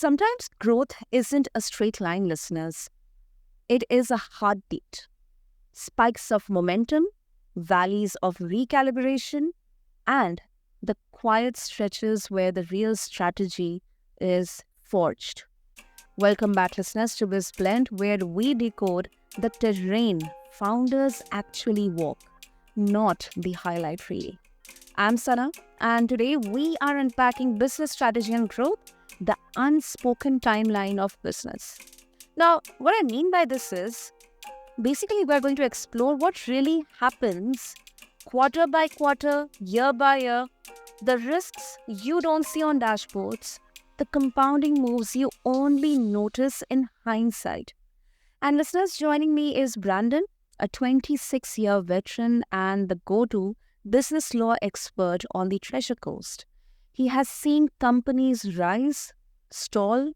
Sometimes growth isn't a straight line, listeners. It is a heartbeat. Spikes of momentum, valleys of recalibration, and the quiet stretches where the real strategy is forged. Welcome back, listeners, to BizBlend, where we decode the terrain founders actually walk, not the highlight reel. I'm Sana, and today we are unpacking business strategy and growth, the unspoken timeline of business. Now, what I mean by this is basically we're going to explore what really happens quarter by quarter, year by year, the risks you don't see on dashboards, the compounding moves you only notice in hindsight. And listeners, joining me is Brandon, a 26-year veteran and the go-to business law expert on the Treasure Coast. He has seen companies rise, stall,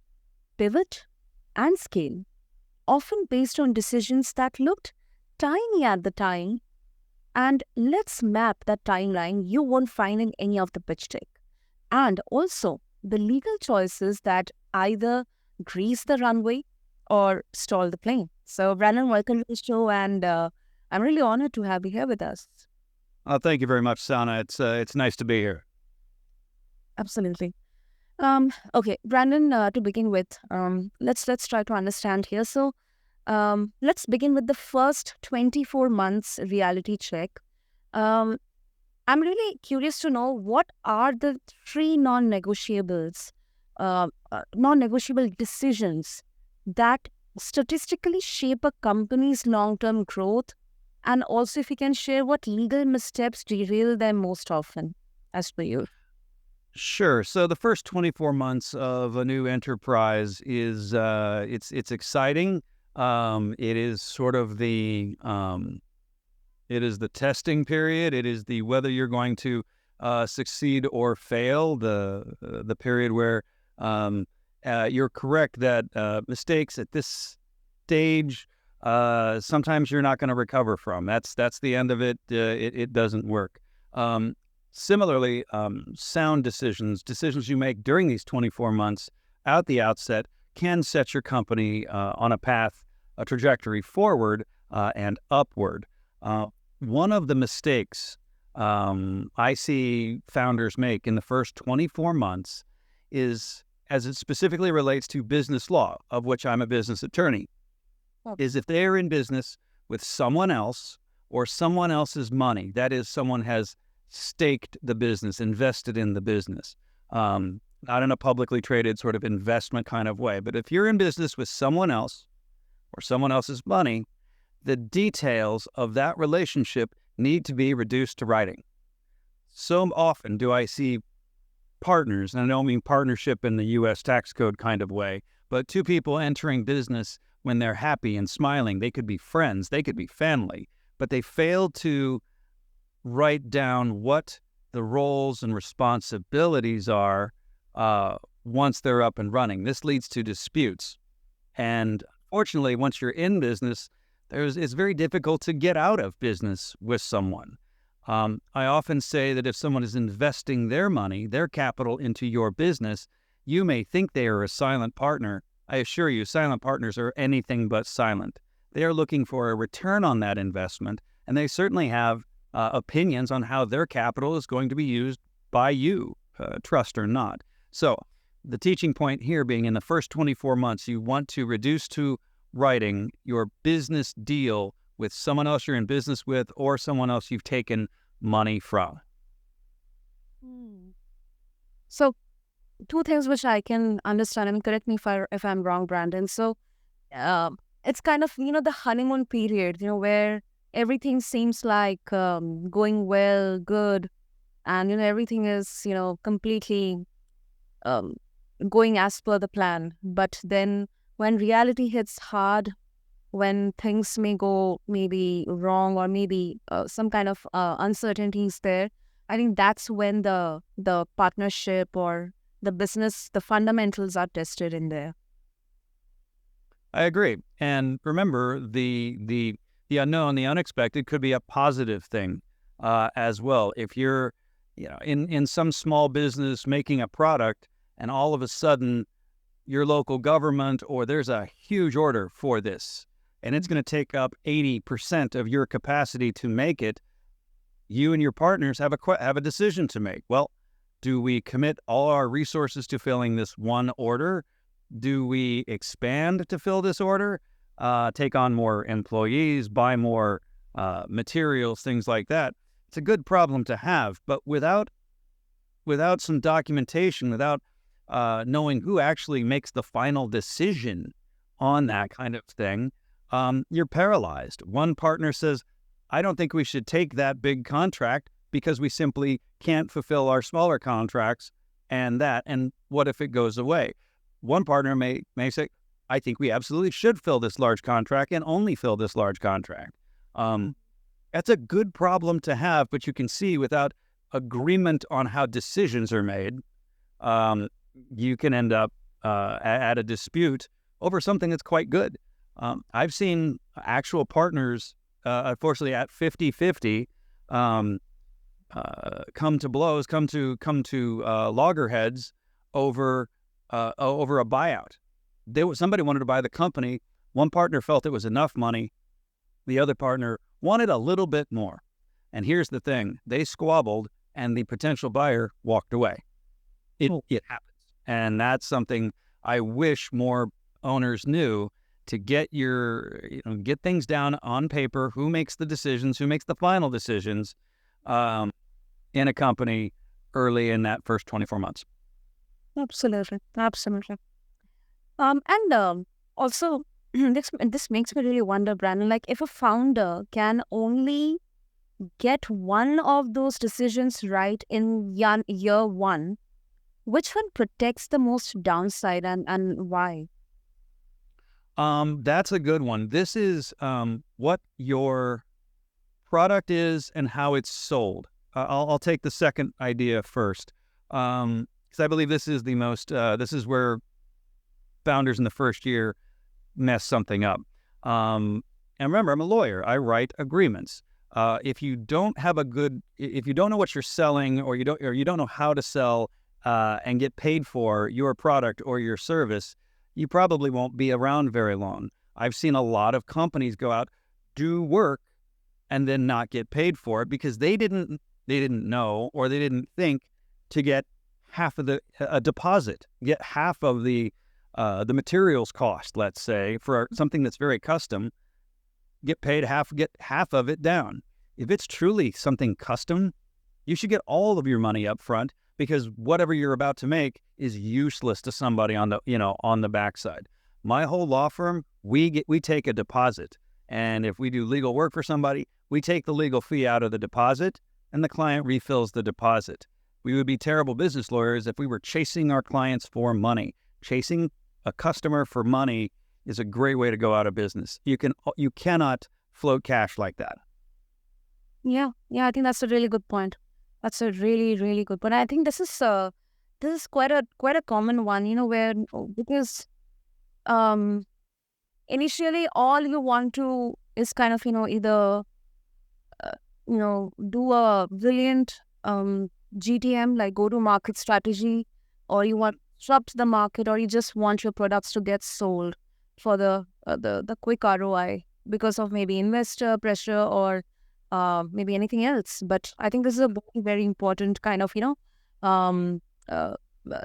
pivot, and scale, often based on decisions that looked tiny at the time. And let's map that timeline you won't find in any of the pitch deck. And also the legal choices that either grease the runway or stall the plane. So, Brandon, welcome to the show, and I'm really honored to have you here with us. Thank you very much, Sana. It's nice to be here. Absolutely. Okay, Brandon. To begin with, let's try to understand here. So, let's begin with the first 24 months reality check. Um, I'm really curious to know what are the three non-negotiable decisions that statistically shape a company's long-term growth, and also if you can share what legal missteps derail them most often, as per you. Sure. So the first 24 months of a new enterprise is it's exciting. It is sort of it is the testing period. It is the whether you're going to succeed or fail. The period where you're correct that mistakes at this stage sometimes you're not going to recover from. That's the end of it. It doesn't work. Similarly, sound decisions you make during these 24 months at the outset can set your company on a path, a trajectory forward and upward. One of the mistakes I see founders make in the first 24 months is, as it specifically relates to business law, of which I'm a business attorney, is if they're in business with someone else or someone else's money, that is, someone has staked the business, invested in the business, not in a publicly traded sort of investment kind of way. But if you're in business with someone else or someone else's money, the details of that relationship need to be reduced to writing. So often do I see partners, and I don't mean partnership in the U.S. tax code kind of way, but two people entering business when they're happy and smiling. They could be friends, they could be family, but they fail to write down what the roles and responsibilities are once they're up and running. This leads to disputes. And fortunately, once you're in business, it's very difficult to get out of business with someone. I often say that if someone is investing their money, their capital into your business, you may think they are a silent partner. I assure you, silent partners are anything but silent. They are looking for a return on that investment, and they certainly have opinions on how their capital is going to be used by you, trust or not. So the teaching point here being in the first 24 months, you want to reduce to writing your business deal with someone else you're in business with or someone else you've taken money from. So, two things which I can understand, and correct me if I'm wrong, Brandon. So, it's kind of, the honeymoon period, where everything seems like going well, good, and, everything is, completely going as per the plan. But then when reality hits hard, when things may go maybe wrong or maybe some kind of uncertainties there, I think that's when the partnership or the business, the fundamentals are tested in there. I agree. And remember, the unknown, the unexpected could be a positive thing as well. If you're, in some small business making a product and all of a sudden your local government, or there's a huge order for this, and it's going to take up 80% of your capacity to make it. You and your partners have a decision to make. Well, do we commit all our resources to filling this one order? Do we expand to fill this order? Take on more employees, buy more materials, things like that. It's a good problem to have, but without some documentation, without knowing who actually makes the final decision on that kind of thing, you're paralyzed. One partner says, I don't think we should take that big contract because we simply can't fulfill our smaller contracts, and what if it goes away? One partner may say, I think we absolutely should fill this large contract and only fill this large contract. That's a good problem to have, but you can see without agreement on how decisions are made, you can end up at a dispute over something that's quite good. I've seen actual partners, unfortunately, at 50-50, come to blows, come to loggerheads over a buyout. Somebody wanted to buy the company. One partner felt it was enough money. The other partner wanted a little bit more. And here's the thing: they squabbled, and the potential buyer walked away. It happens, and that's something I wish more owners knew, to get get things down on paper. Who makes the decisions? Who makes the final decisions in a company early in that first 24 months? Absolutely. Also, this makes me really wonder, Brandon, like if a founder can only get one of those decisions right in year one, which one protects the most downside, and why? That's a good one. This is what your product is and how it's sold. I'll take the second idea first, because I believe this is the most. This is where founders in the first year mess something up. And remember, I'm a lawyer. I write agreements. If you don't know what you're selling, or you don't know how to sell and get paid for your product or your service, you probably won't be around very long. I've seen a lot of companies go out, do work, and then not get paid for it because they didn't know, or they didn't think to get half of a deposit, get half of the materials cost, let's say, for something that's very custom, get half of it down. If it's truly something custom, you should get all of your money up front, because whatever you're about to make is useless to somebody on the backside. My whole law firm, we take a deposit, and if we do legal work for somebody, we take the legal fee out of the deposit, and the client refills the deposit. We would be terrible business lawyers if we were chasing our clients for money. Chasing a customer for money is a great way to go out of business. You cannot float cash like that. Yeah, I think that's a really good point. That's a really, really good point. I think this is quite a common one, where, because initially all you want to is kind of either do a brilliant GTM, like go to market strategy, or you want to disrupt the market, or you just want your products to get sold for the quick ROI because of maybe investor pressure or maybe anything else. But I think this is a very, very important kind of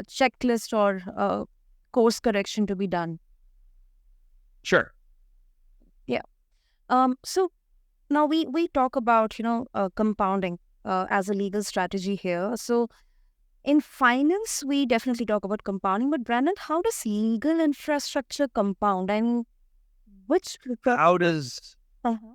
checklist or course correction to be done. Sure. Yeah. So now we talk about compounding as a legal strategy here. So in finance, we definitely talk about compounding. But Brandon, how does legal infrastructure compound? I mean, how does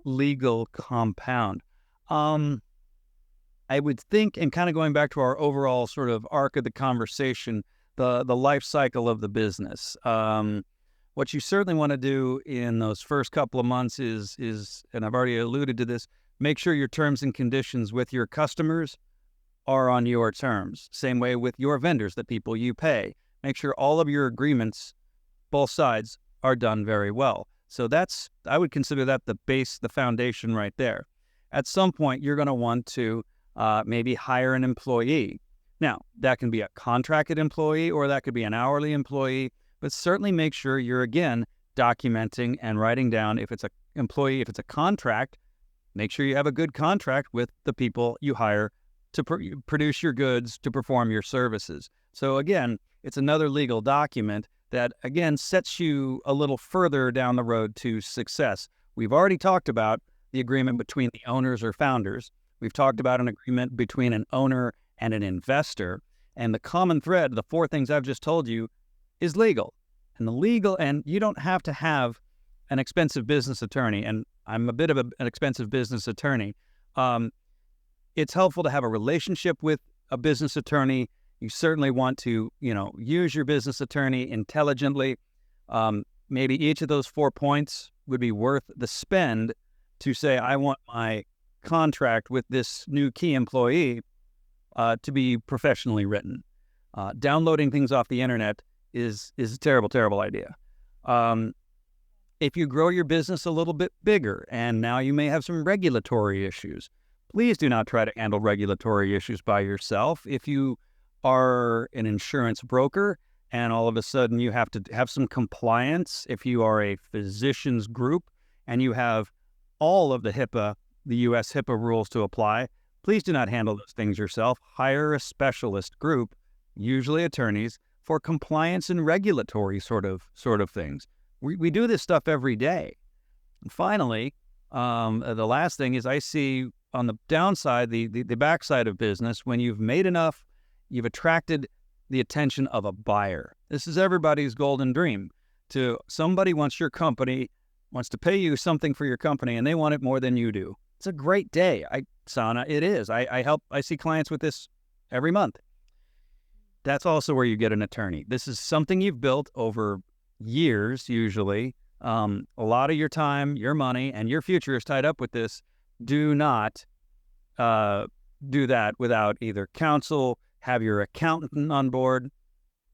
legal compound? I would think, and kind of going back to our overall sort of arc of the conversation, the life cycle of the business. What you certainly want to do in those first couple of months is, and I've already alluded to this, make sure your terms and conditions with your customers are on your terms. Same way with your vendors, the people you pay. Make sure all of your agreements, both sides, are done very well. So I would consider that the base, the foundation right there. At some point, you're going to want to maybe hire an employee. Now, that can be a contracted employee, or that could be an hourly employee, but certainly make sure you're, again, documenting and writing down if it's a employee, if it's a contract, make sure you have a good contract with the people you hire to produce your goods, to perform your services. So again, it's another legal document that, again, sets you a little further down the road to success. We've already talked about the agreement between the owners or founders. We've talked about an agreement between an owner and an investor. And the common thread, the 4 things I've just told you, is legal. And you don't have to have an expensive business attorney. And I'm a bit of an expensive business attorney. It's helpful to have a relationship with a business attorney. You certainly want to, use your business attorney intelligently. Maybe each of those 4 points would be worth the spend to say, I want my contract with this new key employee to be professionally written. Downloading things off the internet is a terrible, terrible idea. If you grow your business a little bit bigger and now you may have some regulatory issues, please do not try to handle regulatory issues by yourself. If you are an insurance broker and all of a sudden you have to have some compliance, if you are a physicians group and you have all of the U.S. HIPAA rules to apply, please do not handle those things yourself. Hire a specialist group, usually attorneys, for compliance and regulatory sort of things. We do this stuff every day. And finally, the last thing is I see on the downside, the backside of business, when you've made enough, you've attracted the attention of a buyer. This is everybody's golden dream. Somebody wants to pay you something for your company, and they want it more than you do. It's a great day. Sana, it is. I see clients with this every month. That's also where you get an attorney. This is something you've built over years, usually. A lot of your time, your money, and your future is tied up with this. Do not do that without either counsel, have your accountant on board.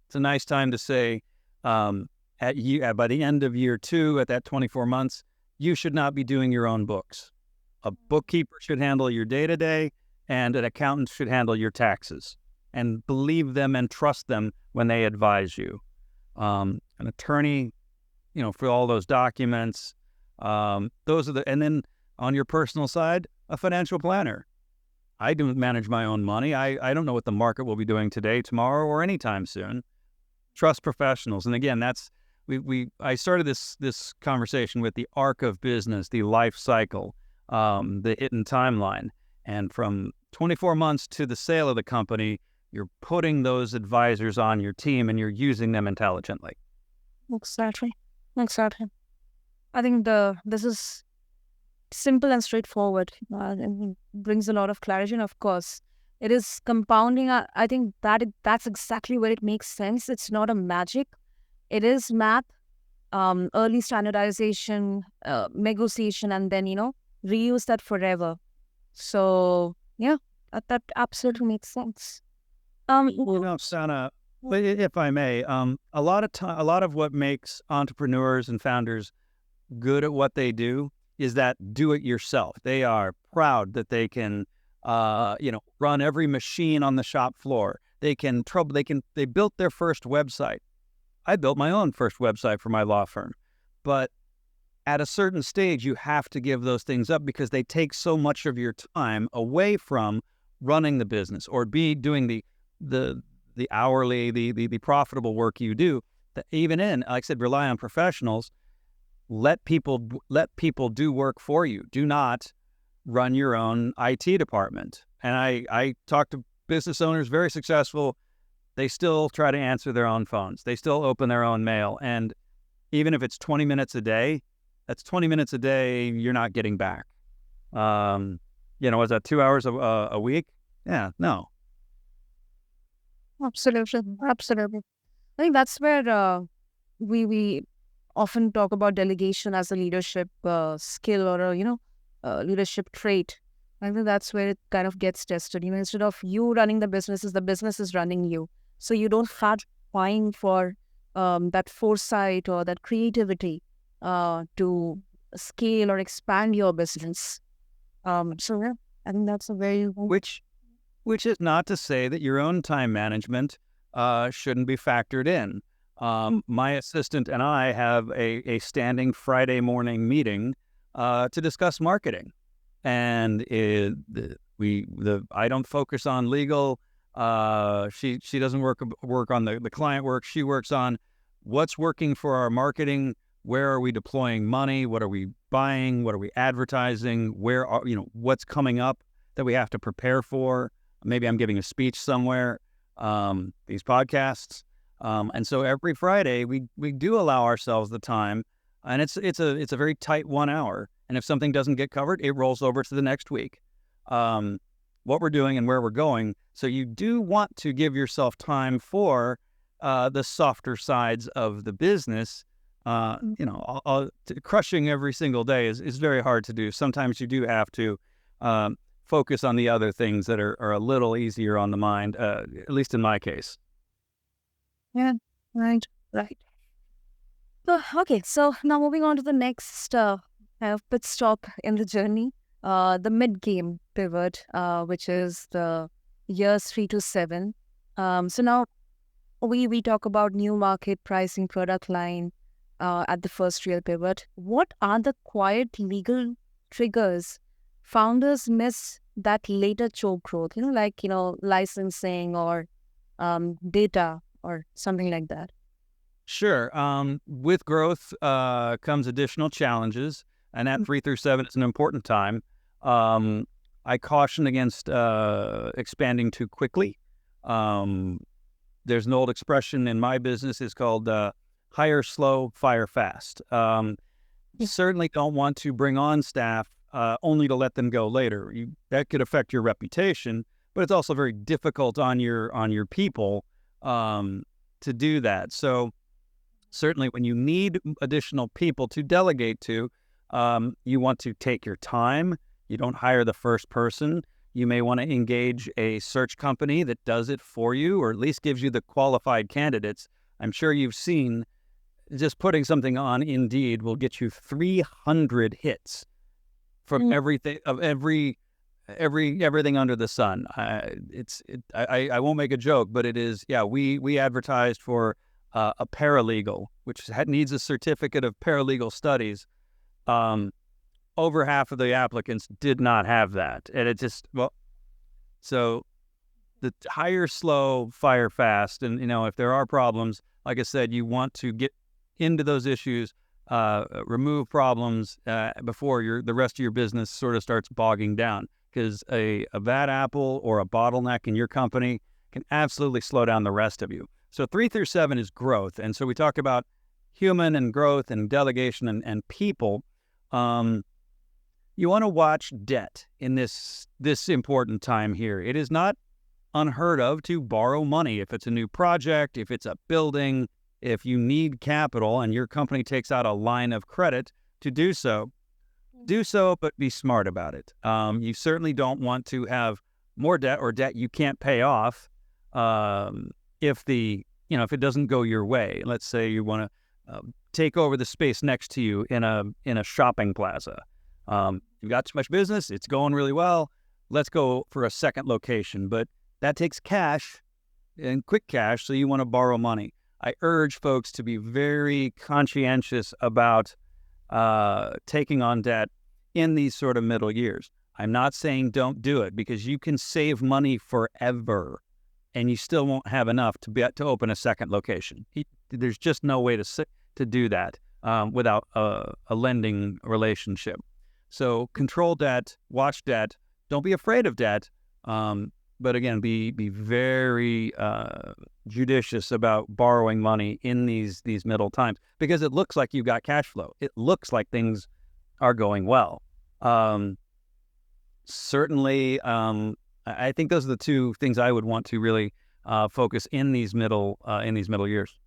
It's a nice time to say, by the end of year 2, at that 24 months, you should not be doing your own books. A bookkeeper should handle your day-to-day, and an accountant should handle your taxes. And believe them and trust them when they advise you. An attorney, for all those documents, and then on your personal side, a financial planner. I don't manage my own money. I don't know what the market will be doing today, tomorrow, or anytime soon. Trust professionals. And again, I started this conversation with the arc of business, the life cycle, the hidden timeline. And from 24 months to the sale of the company, you're putting those advisors on your team and you're using them intelligently. Exactly. I think this is simple and straightforward, and brings a lot of clarity. And of course, it is compounding. I think that's exactly where it makes sense. It's not a magic. It is math, early standardization, negotiation, and then, reuse that forever. So, yeah, that absolutely makes sense. Sana, if I may, a lot of what makes entrepreneurs and founders good at what they do is that do it yourself. They are proud that they can, run every machine on the shop floor. They built their first website. I built my own first website for my law firm, but at a certain stage, you have to give those things up because they take so much of your time away from running the business or doing the hourly, the profitable work you do. That even like I said, rely on professionals. Let people do work for you. Do not run your own IT department. And I talk to business owners, very successful. They still try to answer their own phones. They still open their own mail. And even if it's 20 minutes a day, that's 20 minutes a day you're not getting back. Is that 2 hours a week? Yeah, no. Absolutely. I think that's where we often talk about delegation as a leadership skill or a leadership trait. I think that's where it kind of gets tested. Instead of you running the business is running you. So you don't have time for that foresight or that creativity to scale or expand your business. So yeah, I think that's a very Which is not to say that your own time management shouldn't be factored in. My assistant and I have a standing Friday morning meeting to discuss marketing, and I don't focus on legal. She doesn't work on the client work. She works on what's working for our marketing. Where are we deploying money? What are we buying? What are we advertising? Where are what's coming up that we have to prepare for? Maybe I'm giving a speech somewhere. These podcasts. And so every Friday we do allow ourselves the time, and it's a very tight 1 hour. And if something doesn't get covered, it rolls over to the next week. What we're doing and where we're going. So you do want to give yourself time for the softer sides of the business. Crushing every single day is very hard to do. Sometimes you do have to focus on the other things that are a little easier on the mind, at least in my case. Yeah, right. So, okay, so now moving on to the next pit stop in the journey, the mid-game pivot, which is the years 3 to 7. So now we talk about new market pricing, product line at the first real pivot. What are the quiet legal triggers founders miss that later choke growth? Licensing or data or something like that. Sure. With growth comes additional challenges, and that 3 through 7 is an important time. I caution against expanding too quickly. There's an old expression in my business. It's called hire slow, fire fast. You certainly don't want to bring on staff only to let them go later. That could affect your reputation, but it's also very difficult on your people to do that. So certainly when you need additional people to delegate to, you want to take your time. You don't hire the first person. You may want to engage a search company that does it for you, or at least gives you the qualified candidates. I'm sure you've seen just putting something on Indeed will get you 300 hits from everything under the sun. I won't make a joke, but it is. Yeah, we advertised for a paralegal, which needs a certificate of paralegal studies. Over half of the applicants did not have that, and it just so the hire slow, fire fast, and if there are problems, like I said, you want to get into those issues, remove problems before the rest of your business sort of starts bogging down, because a bad apple or a bottleneck in your company can absolutely slow down the rest of you. So 3 through 7 is growth, and so we talk about human and growth and delegation and people. You want to watch debt in this important time here. It is not unheard of to borrow money if it's a new project, if it's a building, if you need capital and your company takes out a line of credit to do so, but be smart about it. You certainly don't want to have more debt or debt you can't pay off if it doesn't go your way. Let's say you want to take over the space next to you in a shopping plaza. You've got too much business. It's going really well. Let's go for a second location. But that takes cash and quick cash, so you want to borrow money. I urge folks to be very conscientious about taking on debt in these sort of middle years. I'm not saying don't do it, because you can save money forever and you still won't have enough to open a second location. There's just no way to do that without a lending relationship. So control debt, watch debt. Don't be afraid of debt. But again, be very judicious about borrowing money in these middle times, because it looks like you've got cash flow. It looks like things are going well. Certainly, I think those are the two things I would want to really focus in these middle years.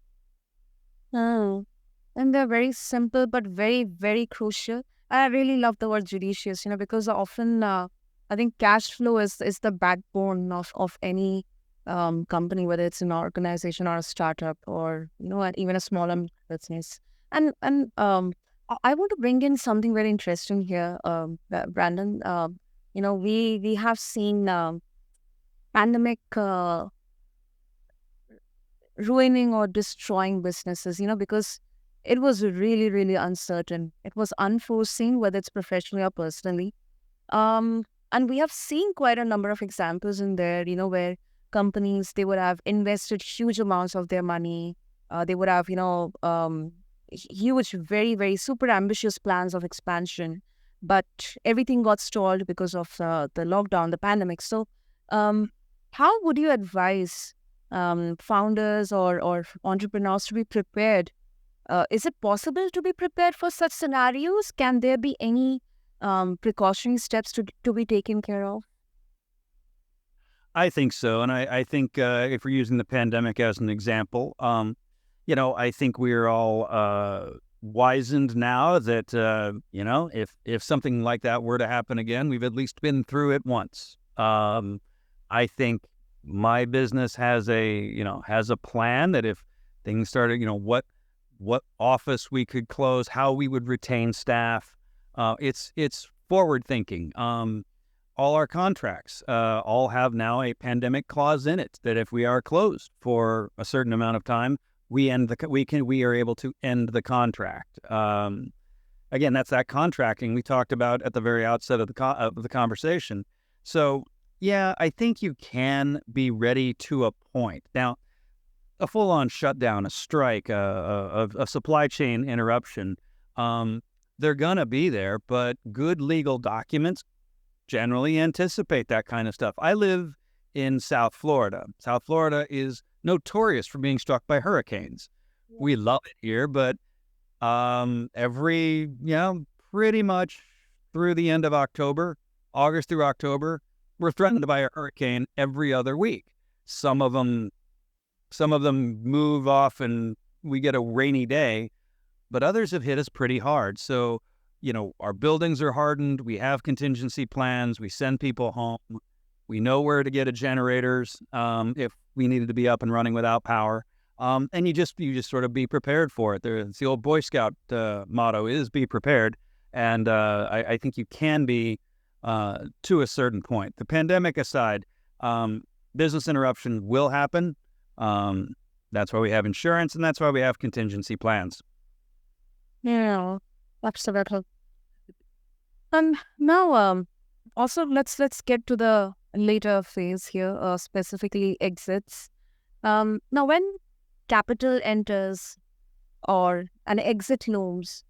Oh, and they're very simple but very, very crucial. I really love the word judicious, because often I think cash flow is the backbone of any company, whether it's an organization or a startup or even a smaller business. And I want to bring in something very interesting here, Brandon. We have seen pandemic ruining or destroying businesses, because it was really, really uncertain. It was unforeseen, whether it's professionally or personally. And we have seen quite a number of examples in there, where companies, they would have invested huge amounts of their money. They would have, huge, very, very super ambitious plans of expansion, but everything got stalled because of the lockdown, the pandemic. So, how would you advise founders or entrepreneurs to be prepared? Is it possible to be prepared for such scenarios? Can there be any precautionary steps to be taken care of? I think so. And I think if we're using the pandemic as an example, I think we're all wizened now that, if something like that were to happen again, we've at least been through it once. I think my business has a plan that if things started, what office we could close, how we would retain staff. It's forward thinking. All our contracts all have now a pandemic clause in it that if we are closed for a certain amount of time, we are able to end the contract. Again, that's that contracting we talked about at the very outset of the conversation. So yeah, I think you can be ready to a point. Now, a full-on shutdown, a strike, a supply chain interruption, they're gonna be there, but good legal documents generally anticipate that kind of stuff. I live in South Florida. South Florida is notorious for being struck by hurricanes. We love it here, but pretty much through the end of October, August through October, we're threatened by a hurricane every other week. Some of them move off and we get a rainy day, but others have hit us pretty hard. So, our buildings are hardened. We have contingency plans. We send people home. We know where to get generators if we needed to be up and running without power. And you just sort of be prepared for it. It's the old Boy Scout motto is be prepared. And I think you can be to a certain point. The pandemic aside, business interruption will happen. That's why we have insurance, and that's why we have contingency plans. Yeah, absolutely. Now, also let's get to the later phase here, specifically exits. Now, when capital enters or an exit looms,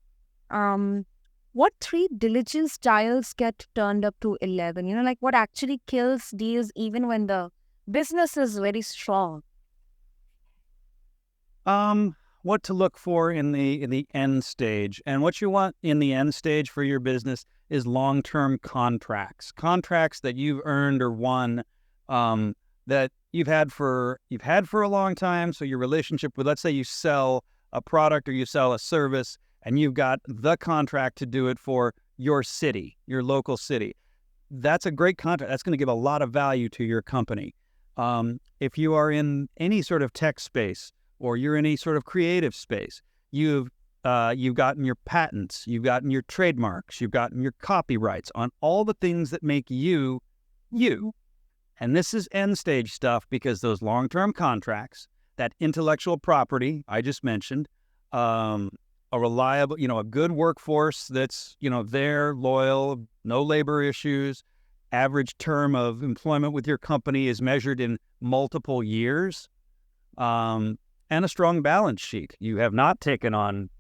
what three diligence dials get turned up to 11? Like what actually kills deals even when the business is very strong? What to look for in the end stage, and what you want in the end stage for your business is long-term contracts that you've earned or won, that you've had for a long time. So your relationship with, let's say you sell a product or you sell a service, and you've got the contract to do it for your city, your local city. That's a great contract. That's going to give a lot of value to your company. If you are in any sort of tech space, or you're in any sort of creative space, you've gotten your patents, you've gotten your trademarks, you've gotten your copyrights on all the things that make you, you. And this is end stage stuff because those long-term contracts, that intellectual property I just mentioned, a reliable, a good workforce that's, there, loyal, no labor issues, average term of employment with your company is measured in multiple years. And a strong balance sheet. You have not taken on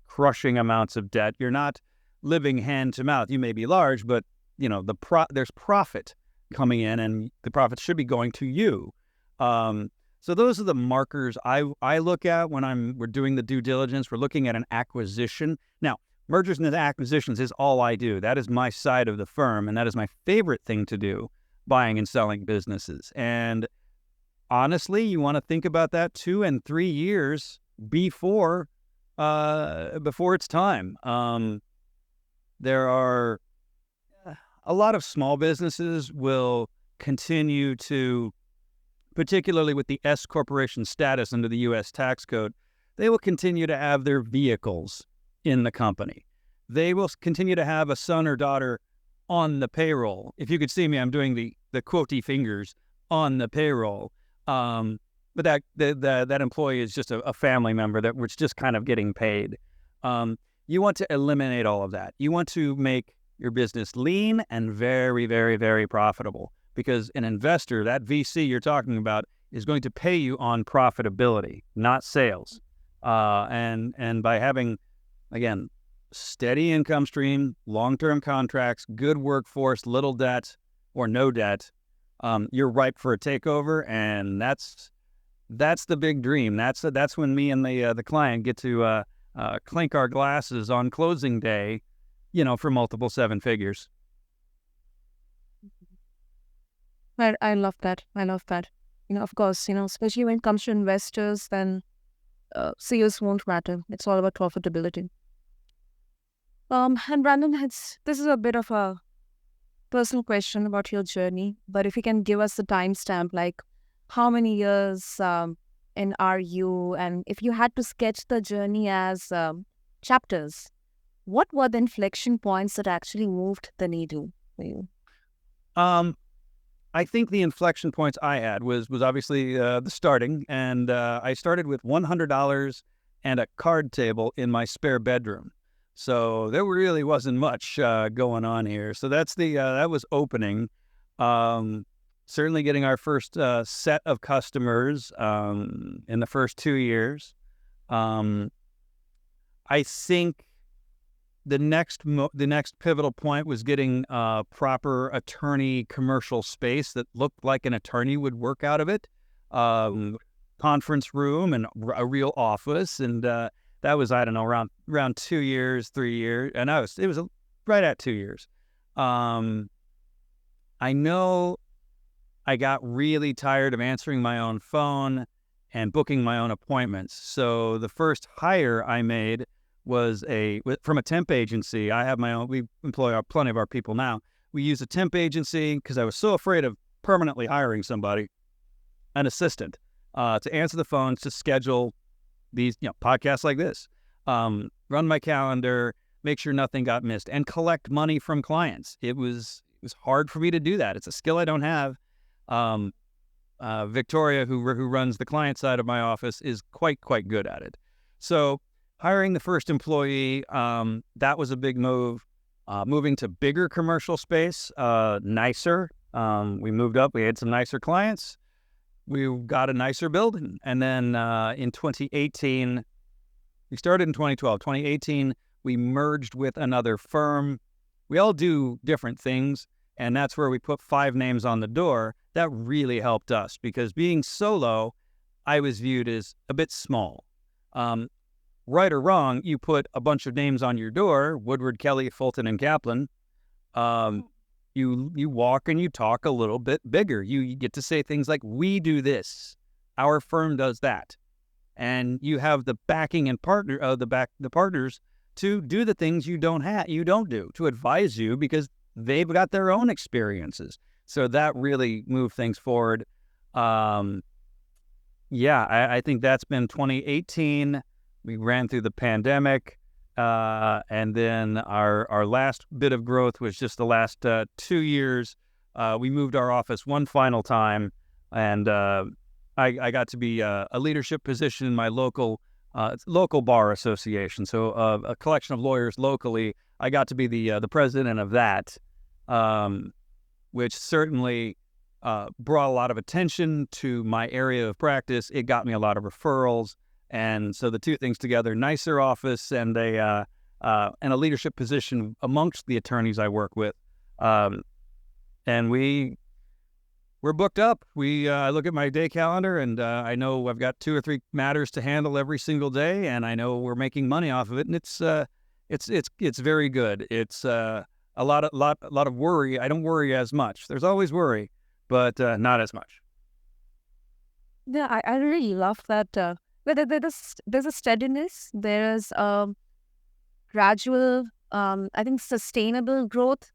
crushing amounts of debt. You're not living hand to mouth. You may be large, but there's profit coming in, and the profits should be going to you. So those are the markers I look at when we're doing the due diligence. We're looking at an acquisition. Now, mergers and acquisitions is all I do. That is my side of the firm, and that is my favorite thing to do, buying and selling businesses. And honestly, you want to think about that 2 and 3 years before it's time. There are a lot of small businesses will continue to, particularly with the S corporation status under the U.S. tax code, they will continue to have their vehicles in the company. They will continue to have a son or daughter on the payroll. If you could see me, I'm doing the quotey fingers on the payroll. but that employee is just a family member that was just kind of getting paid. You want to eliminate all of that. You want to make your business lean and very, very, very profitable, because an investor, that VC you're talking about, is going to pay you on profitability, not sales. And by having, again, steady income stream, long-term contracts, good workforce, little debt or no debt, you're ripe for a takeover, and that's the big dream. That's when me and the client get to clink our glasses on closing day, for multiple seven figures. I love that. I love that. Of course, especially when it comes to investors, then sales won't matter. It's all about profitability. And Brandon, this is a bit of a personal question about your journey, but if you can give us the timestamp, like how many years in are you, and if you had to sketch the journey as chapters, what were the inflection points that actually moved the needle for you? I think the inflection points I had was obviously the starting, and I started with $100 and a card table in my spare bedroom. So there really wasn't much going on here. So that's that was opening. Certainly getting our first set of customers in the first 2 years. I think the next pivotal point was getting proper attorney commercial space that looked like an attorney would work out of it. Conference room and a real office, and that was, I don't know, around 2 years, 3 years, and it was right at 2 years. I know I got really tired of answering my own phone and booking my own appointments. So the first hire I made was from a temp agency. I have my own. We employ plenty of our people now. We use a temp agency because I was so afraid of permanently hiring somebody, an assistant, to answer the phones, to schedule these podcasts like this, run my calendar, make sure nothing got missed, and collect money from clients. It was hard for me to do that. It's a skill I don't have. Victoria, who runs the client side of my office, is quite good at it. So hiring the first employee, that was a big move. Moving to bigger commercial space, nicer. We moved up. We had some nicer clients. We got a nicer building. And then in 2018, we started in 2012. 2018, we merged with another firm. We all do different things, and that's where we put 5 names on the door. That really helped us, because being solo, I was viewed as a bit small. Right or wrong, you put a bunch of names on your door, Woodward, Kelly, Fulton, and Kaplan. You walk and you talk a little bit bigger. You get to say things like, we do this, our firm does that. And you have the backing and the partners to do the things you don't do, to advise you, because they've got their own experiences. So that really moved things forward. I think that's been 2018. We ran through the pandemic, and then our last bit of growth was just the last 2 years. We moved our office one final time, and I got to be a leadership position in my local bar association. So a collection of lawyers locally. I got to be the president of that, which certainly brought a lot of attention to my area of practice. It got me a lot of referrals. And so the two things together, nicer office and a leadership position amongst the attorneys I work with, and we're booked up. I look at my day calendar, and I know I've got 2 or 3 matters to handle every single day, and I know we're making money off of it, and it's very good. It's a lot of worry. I don't worry as much. There's always worry, but not as much. Yeah, I really love that. There's a steadiness, there's a gradual, I think, sustainable growth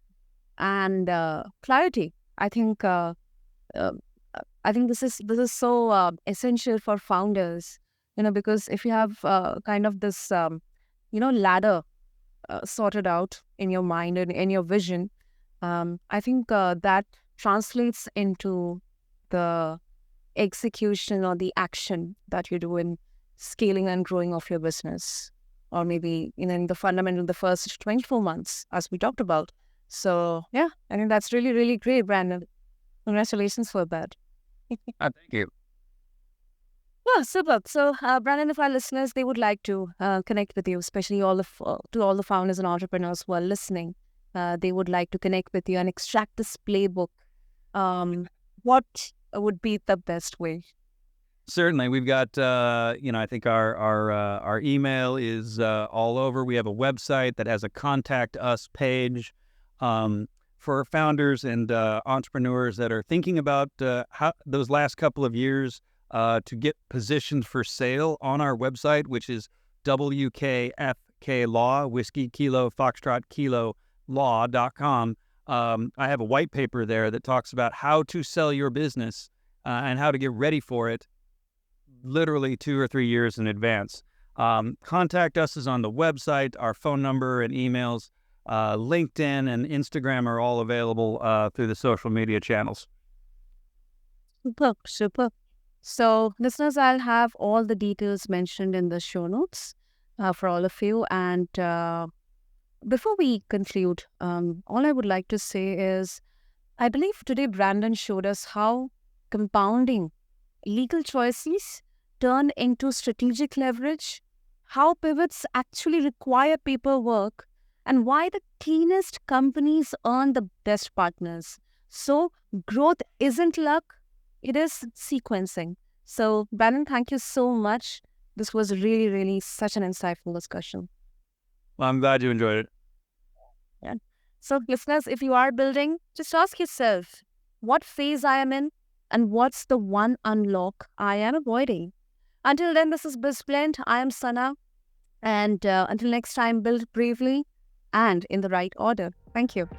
and clarity. I think this is so essential for founders, because if you have kind of this, ladder sorted out in your mind and in your vision, I think that translates into the execution or the action that you do in scaling and growing of your business, or maybe in the fundamental, the first 24 months, as we talked about. So yeah, I think that's really, really great, Brandon. Congratulations for that. Thank you. Oh, superb. So, Brandon, if our listeners, they would like to connect with you, especially to all the founders and entrepreneurs who are listening, they would like to connect with you and extract this playbook. What would be the best way? Certainly, we've got I think our email is all over. We have a website that has a contact us page for founders and entrepreneurs that are thinking about how those last couple of years to get positioned for sale on our website, which is WKFK Law, Whiskey Kilo Foxtrot Kilo Law.com. I have a white paper there that talks about how to sell your business and how to get ready for it literally 2 or 3 years in advance. Contact us is on the website. Our phone number and emails, LinkedIn and Instagram are all available through the social media channels. Super, super. So, listeners, I'll have all the details mentioned in the show notes for all of you. And before we conclude, all I would like to say is, I believe today Brandon showed us how compounding legal choices turn into strategic leverage, how pivots actually require paperwork, and why the cleanest companies earn the best partners. So, growth isn't luck, it is sequencing. So, Brandon, thank you so much. This was really, really such an insightful discussion. Well, I'm glad you enjoyed it. Yeah. So, listeners, if you are building, just ask yourself what phase I am in and what's the one unlock I am avoiding. Until then, this is BizBlend. I am Sana. And until next time, build bravely and in the right order. Thank you.